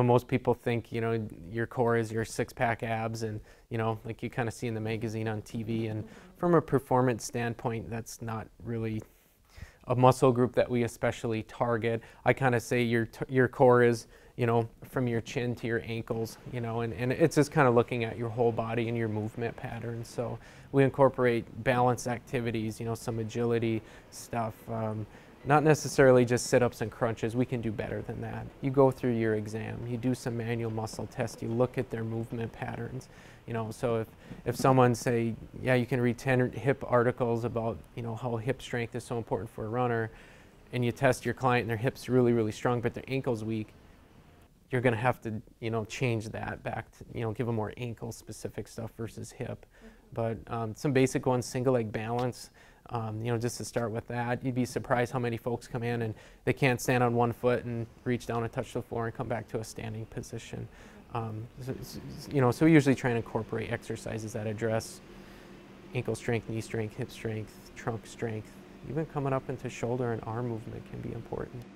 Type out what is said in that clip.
Most people think, your core is your six-pack abs and, like you kind of see in the magazine on TV. And from a performance standpoint, that's not really a muscle group that we especially target. I kind of say your core is, from your chin to your ankles, and it's just kind of looking at your whole body and your movement patterns. So we incorporate balance activities, some agility stuff. Not necessarily just sit-ups and crunches. We can do better than that. You go through your exam, you do some manual muscle tests, you look at their movement patterns. So if someone say, yeah, you can read 10 hip articles about, how hip strength is so important for a runner, and you test your client and their hips really, really strong, but their ankle's weak, you're going to have to, change that back to, give them more ankle-specific stuff versus hip. But some basic ones, single leg balance, just to start with that. You'd be surprised how many folks come in and they can't stand on one foot and reach down and touch the floor and come back to a standing position. So we usually try and incorporate exercises that address ankle strength, knee strength, hip strength, trunk strength. Even coming up into shoulder and arm movement can be important.